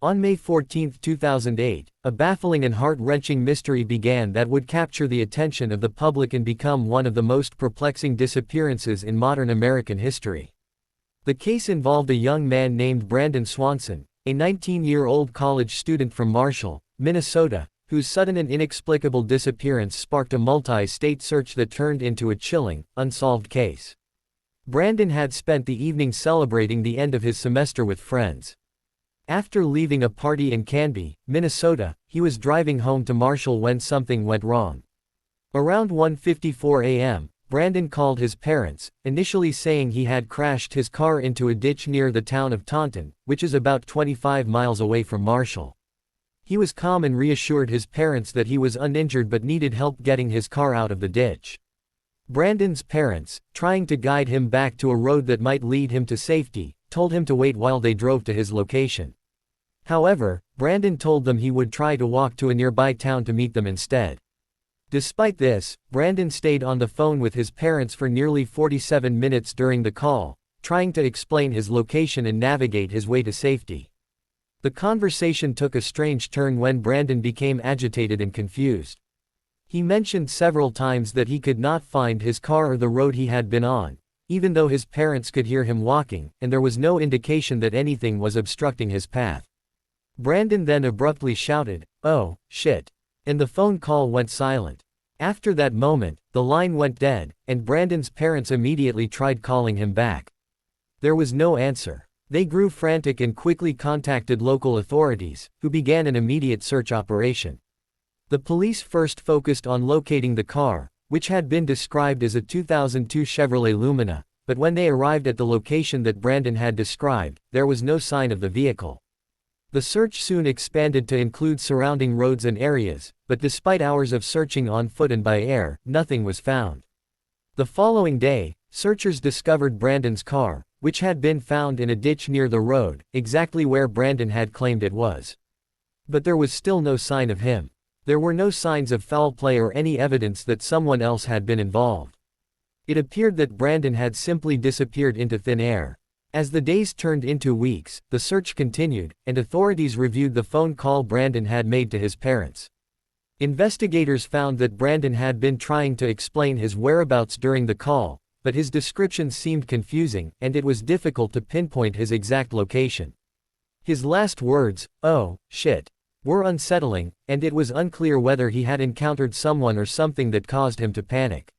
On May 14, 2008, a baffling and heart-wrenching mystery began that would capture the attention of the public and become one of the most perplexing disappearances in modern American history. The case involved a young man named Brandon Swanson, a 19-year-old college student from Marshall, Minnesota, whose sudden and inexplicable disappearance sparked a multi-state search that turned into a chilling, unsolved case. Brandon had spent the evening celebrating the end of his semester with friends. After leaving a party in Canby, Minnesota, he was driving home to Marshall when something went wrong. Around 1:54 a.m., Brandon called his parents, initially saying he had crashed his car into a ditch near the town of Taunton, which is about 25 miles away from Marshall. He was calm and reassured his parents that he was uninjured but needed help getting his car out of the ditch. Brandon's parents, trying to guide him back to a road that might lead him to safety, told him to wait while they drove to his location. However, Brandon told them he would try to walk to a nearby town to meet them instead. Despite this, Brandon stayed on the phone with his parents for nearly 47 minutes during the call, trying to explain his location and navigate his way to safety. The conversation took a strange turn when Brandon became agitated and confused. He mentioned several times that he could not find his car or the road he had been on, even though his parents could hear him walking, and there was no indication that anything was obstructing his path. Brandon then abruptly shouted, "Oh, shit," and the phone call went silent. After that moment, the line went dead, and Brandon's parents immediately tried calling him back. There was no answer. They grew frantic and quickly contacted local authorities, who began an immediate search operation. The police first focused on locating the car, which had been described as a 2002 Chevrolet Lumina, but when they arrived at the location that Brandon had described, there was no sign of the vehicle. The search soon expanded to include surrounding roads and areas, but despite hours of searching on foot and by air, nothing was found. The following day, searchers discovered Brandon's car, which had been found in a ditch near the road, exactly where Brandon had claimed it was. But there was still no sign of him. There were no signs of foul play or any evidence that someone else had been involved. It appeared that Brandon had simply disappeared into thin air. As the days turned into weeks, the search continued, and authorities reviewed the phone call Brandon had made to his parents. Investigators found that Brandon had been trying to explain his whereabouts during the call, but his descriptions seemed confusing, and it was difficult to pinpoint his exact location. His last words, "Oh, shit," were unsettling, and it was unclear whether he had encountered someone or something that caused him to panic.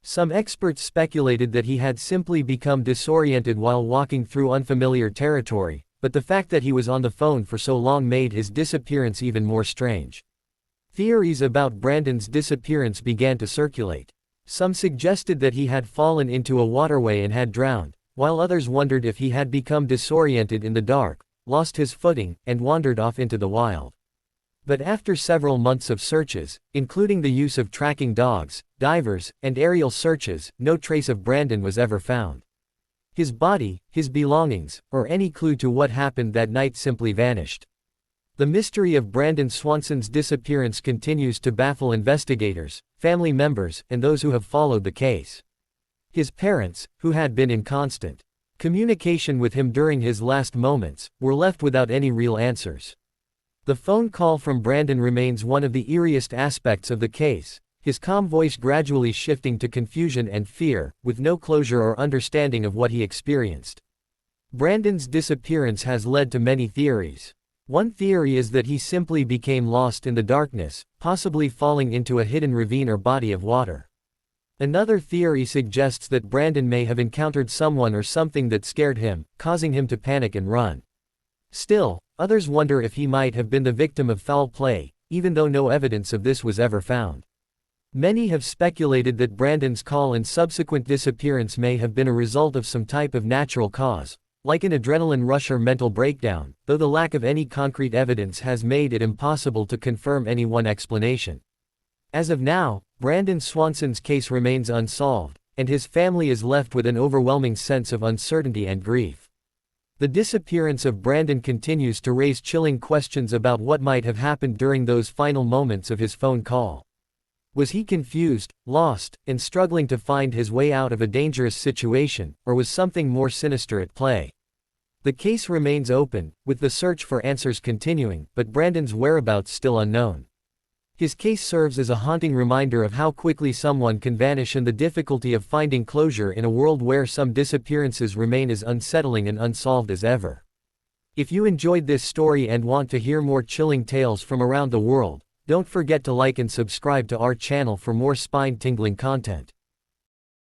Some experts speculated that he had simply become disoriented while walking through unfamiliar territory, but the fact that he was on the phone for so long made his disappearance even more strange. Theories about Brandon's disappearance began to circulate. Some suggested that he had fallen into a waterway and had drowned, while others wondered if he had become disoriented in the dark, lost his footing, and wandered off into the wild. But after several months of searches, including the use of tracking dogs, divers, and aerial searches, no trace of Brandon was ever found. His body, his belongings, or any clue to what happened that night simply vanished. The mystery of Brandon Swanson's disappearance continues to baffle investigators, family members, and those who have followed the case. His parents, who had been in constant communication with him during his last moments, were left without any real answers. The phone call from Brandon remains one of the eeriest aspects of the case, his calm voice gradually shifting to confusion and fear, with no closure or understanding of what he experienced. Brandon's disappearance has led to many theories. One theory is that he simply became lost in the darkness, possibly falling into a hidden ravine or body of water. Another theory suggests that Brandon may have encountered someone or something that scared him, causing him to panic and run. Still, others wonder if he might have been the victim of foul play, even though no evidence of this was ever found. Many have speculated that Brandon's call and subsequent disappearance may have been a result of some type of natural cause, like an adrenaline rush or mental breakdown, though the lack of any concrete evidence has made it impossible to confirm any one explanation. As of now, Brandon Swanson's case remains unsolved, and his family is left with an overwhelming sense of uncertainty and grief. The disappearance of Brandon continues to raise chilling questions about what might have happened during those final moments of his phone call. Was he confused, lost, and struggling to find his way out of a dangerous situation, or was something more sinister at play? The case remains open, with the search for answers continuing, but Brandon's whereabouts still unknown. His case serves as a haunting reminder of how quickly someone can vanish and the difficulty of finding closure in a world where some disappearances remain as unsettling and unsolved as ever. If you enjoyed this story and want to hear more chilling tales from around the world, don't forget to like and subscribe to our channel for more spine-tingling content.